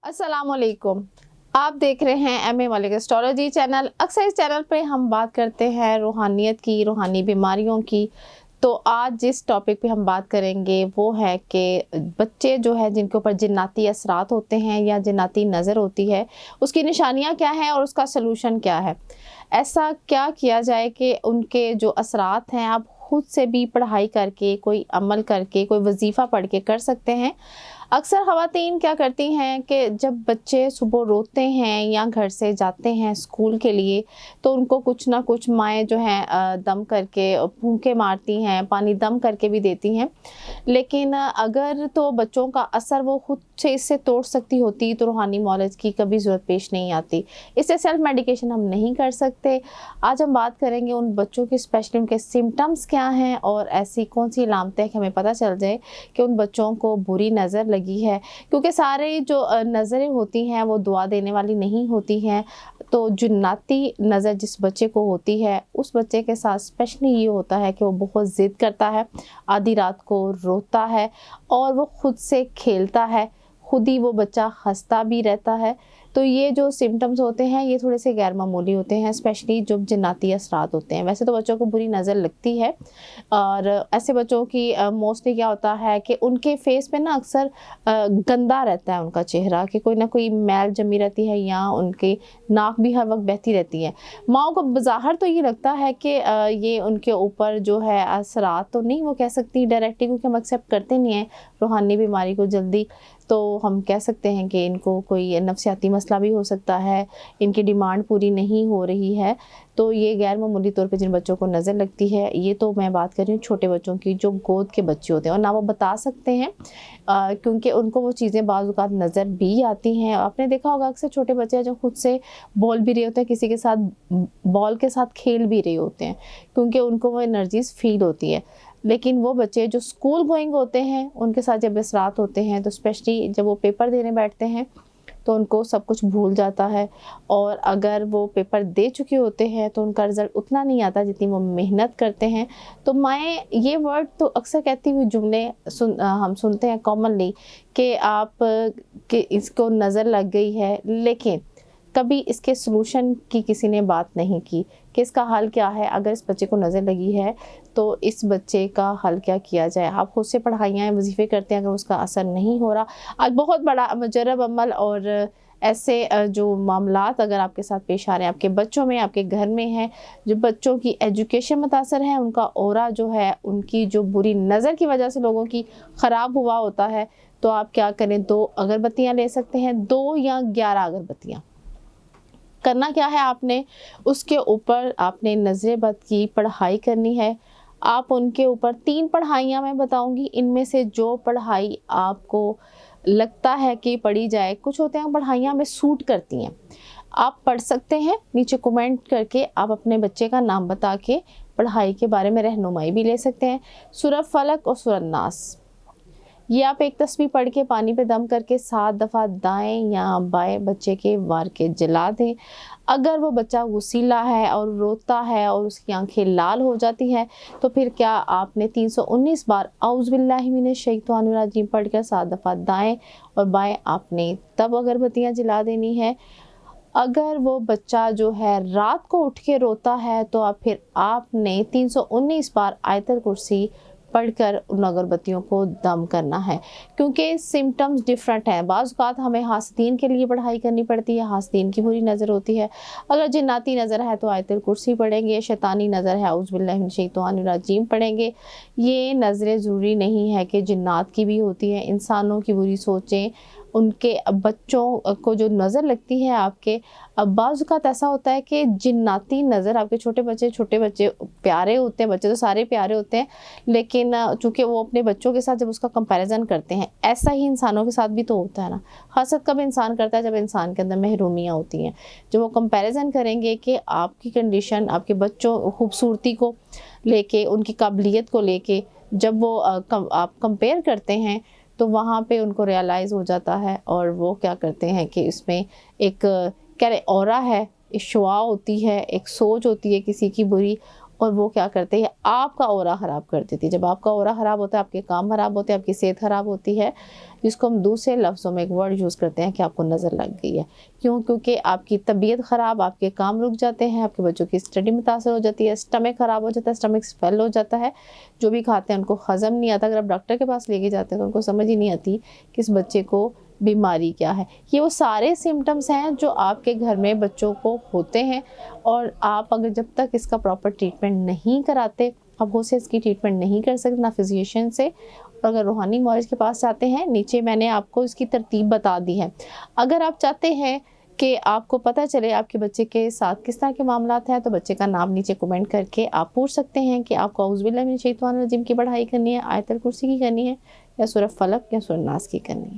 अस्सलाम वालेकुम। आप देख रहे हैं M A Malik astrology channel. अक्सर इस चैनल पे हम बात करते हैं रूहानियत की, रूहानी बीमारियों की। तो आज जिस टॉपिक पे हम बात करेंगे वो है कि बच्चे जो है जिनके ऊपर जिन्नाती असरात होते हैं या जिन्नाती नज़र होती है, उसकी निशानियां क्या हैं और उसका सलूशन क्या है। ऐसा क्या किया जाए कि उनके जो असरात हैं आप खुद से भी पढ़ाई करके, कोई अमल करके, कोई वजीफ़ा पढ़ के कर सकते हैं। अक्सर ख़वातीन क्या करती हैं कि जब बच्चे सुबह रोते हैं या घर से जाते हैं स्कूल के लिए, तो उनको कुछ ना कुछ माएँ जो हैं दम करके फूंके मारती हैं, पानी दम करके भी देती हैं। लेकिन अगर तो बच्चों का असर वो खुद से इससे तोड़ सकती होती तो रूहानी मौलज की कभी ज़रूरत पेश नहीं आती। इससे सेल्फ मेडिकेशन हम नहीं कर सकते। आज हम बात करेंगे उन बच्चों की, स्पेशली उनके सिम्टम्स क्या हैं और ऐसी कौन सी अलामतें कि हमें पता चल जाए कि उन बच्चों को बुरी नज़र लगी है। क्योंकि सारे जो नज़रें होती हैं वो दुआ देने वाली नहीं होती हैं। तो जिन्नाती नज़र जिस बच्चे को होती है, उस बच्चे के साथ स्पेशली ये होता है कि वो बहुत ज़िद करता है, आधी रात को रोता है और वो खुद से खेलता है, खुद ही वो बच्चा हंसता भी रहता है। तो ये जो सिम्टम्स होते हैं ये थोड़े से गैर मामूली होते हैं, स्पेशली जब जिन्नाती असरात होते हैं। वैसे तो बच्चों को बुरी नज़र लगती है और ऐसे बच्चों की मोस्टली क्या होता है कि उनके फेस पे ना अक्सर गंदा रहता है उनका चेहरा, कि कोई ना कोई मैल जमी रहती है या उनकी नाक भी हर वक्त बहती रहती है। माओ को बज़ाहिर तो ये लगता है कि ये उनके ऊपर जो है असरात तो नहीं वो कह सकती डायरेक्टली, क्योंकि हम एक्सेप्ट करते नहीं हैं रूहानी बीमारी को जल्दी। तो हम कह सकते हैं कि इनको कोई नफसियाती मसला भी हो सकता है, इनकी डिमांड पूरी नहीं हो रही है। तो ये गैर मामूली तौर पे जिन बच्चों को नज़र लगती है, ये तो मैं बात कर रही हूँ छोटे बच्चों की जो गोद के बच्चे होते हैं और ना वो बता सकते हैं क्योंकि उनको वो चीज़ें बाज़ औक़ात नज़र भी आती हैं। आपने देखा होगा अक्सर छोटे बच्चे जो खुद से बोल भी रहे होते हैं, किसी के साथ बॉल के साथ खेल भी रहे होते हैं, क्योंकि उनको वो एनर्जीज़ फ़ील होती है। लेकिन वो बच्चे जो स्कूल गोइंग होते हैं उनके साथ जब असरात होते हैं, तो स्पेशली जब वो पेपर देने बैठते हैं तो उनको सब कुछ भूल जाता है। और अगर वो पेपर दे चुके होते हैं तो उनका रिज़ल्ट उतना नहीं आता जितनी वो मेहनत करते हैं। तो माएँ ये वर्ड तो अक्सर कहती हुई जुमले हम सुनते हैं कॉमनली कि आप कि इसको नज़र लग गई है, लेकिन कभी इसके सलूशन की किसी ने बात नहीं की कि इसका हल क्या है। अगर इस बच्चे को नज़र लगी है तो इस बच्चे का हल क्या किया जाए। आप खुद से पढ़ाइयाँ वजीफ़े करते हैं, अगर उसका असर नहीं हो रहा, आज बहुत बड़ा मुजर्रब अमल और ऐसे जो मामलात अगर आपके साथ पेश आ रहे हैं, आपके बच्चों में, आपके घर में हैं, जो बच्चों की एजुकेशन मुतासर है, उनका ऑरा जो है, उनकी जो बुरी नज़र की वजह से लोगों की ख़राब हुआ होता है, तो आप क्या करें, 2 अगरबत्तियाँ ले सकते हैं, 2 या 11 अगरबत्तियाँ। करना क्या है, आपने उसके ऊपर आपने नज़र बद की पढ़ाई करनी है। आप उनके ऊपर 3 पढ़ाइयाँ मैं बताऊंगी, इनमें से जो पढ़ाई आपको लगता है कि पढ़ी जाए, कुछ होते हैं पढ़ाइयाँ में सूट करती हैं, आप पढ़ सकते हैं। नीचे कमेंट करके आप अपने बच्चे का नाम बता के पढ़ाई के बारे में रहनुमाई भी ले सकते हैं। सूरह फलक और सूरह नास, ये आप एक तस्बीह पढ़ के पानी पे दम करके 7 दफ़ा दाएं या बाएं बच्चे के वार के जला दें। अगर वो बच्चा गुस्सीला है और रोता है और उसकी आंखें लाल हो जाती हैं, तो फिर क्या आपने 319 बार औज़ु बिल्लाहि मिनश शैतानिर रजीम पढ़ कर 7 दफ़ा दाएं और बाएं आपने तब अगरबत्तियाँ जला देनी है। अगर वो बच्चा जो है रात को उठ के रोता है, तो फिर आपने 319 बार आयतल कुर्सी पढ़कर उन अगरबत्तियों को दम करना है। क्योंकि सिम्टम्स डिफरेंट हैं, बाज़ औक़ात हमें हासदीन के लिए पढ़ाई करनी पड़ती है, हासदीन की बुरी नज़र होती है। अगर जिन्नाती नज़र है तो आयतुल कुर्सी पढ़ेंगे, शैतानी नज़र है औज़ु बिल्लाहि मिनश शैतानिर रजीम पढ़ेंगे। ये नज़रें ज़रूरी नहीं है कि जिन्नात की भी होती हैं, इंसानों की बुरी सोचें, उनके बच्चों को जो नज़र लगती है आपके, अब बाज़ औक़ात ऐसा होता है कि जिन्नाती नज़र आपके छोटे बच्चे प्यारे होते हैं, बच्चे तो सारे प्यारे होते हैं, लेकिन चूँकि वो अपने बच्चों के साथ जब उसका कंपैरिज़न करते हैं, ऐसा ही इंसानों के साथ भी तो होता है ना। हसद कब इंसान करता है, जब इंसान के अंदर महरूमियाँ होती हैं। जब वो कंपैरिज़न करेंगे कि आपकी कंडीशन, आपके बच्चों खूबसूरती को लेके, उनकी काबिलियत को लेके जब वो आप कंपेयर करते हैं, तो वहाँ पे उनको रियलाइज़ हो जाता है और वो क्या करते हैं कि इसमें एक ऑरा है, एक शुआ होती है, एक सोच होती है किसी की बुरी, اور وہ کیا کرتے ہیں، آپ کا اورا خراب کر دیتی ہے۔ جب آپ کا اورا خراب ہوتا ہے، آپ کے کام خراب ہوتے ہیں، آپ کی صحت خراب ہوتی ہے، جس کو ہم دوسرے لفظوں میں ایک ورڈ یوز کرتے ہیں کہ آپ کو نظر لگ گئی ہے۔ کیوں؟ کیونکہ آپ کی طبیعت خراب، آپ کے کام رک جاتے ہیں، آپ کے بچوں کی اسٹڈی متاثر ہو جاتی ہے، اسٹمک خراب ہو جاتا ہے، اسٹمک سویل ہو جاتا ہے، جو بھی کھاتے ہیں ان کو ہضم نہیں آتا۔ اگر آپ ڈاکٹر کے پاس لے کے جاتے ہیں تو ان کو سمجھ ہی نہیں آتی کہ اس بچے کو بیماری کیا ہے۔ یہ وہ سارے سمٹمز ہیں جو آپ کے گھر میں بچوں کو ہوتے ہیں، اور آپ اگر جب تک اس کا پراپر ٹریٹمنٹ نہیں کراتے، آپ سے اس کی ٹریٹمنٹ نہیں کر سکتے نہ فزیشین سے۔ اور اگر روحانی معالج کے پاس جاتے ہیں، نیچے میں نے آپ کو اس کی ترتیب بتا دی ہے۔ اگر آپ چاہتے ہیں کہ آپ کو پتہ چلے آپ کے بچے کے ساتھ کس طرح کے معاملات ہیں، تو بچے کا نام نیچے کمنٹ کر کے آپ پوچھ سکتے ہیں کہ آپ کو اعوذ باللہ من الشیطان الرجیم کی پڑھائی کرنی ہے، آیت الکرسی کی کرنی ہے، یا سورہ فلق یا سورہ ناس کی کرنی ہے۔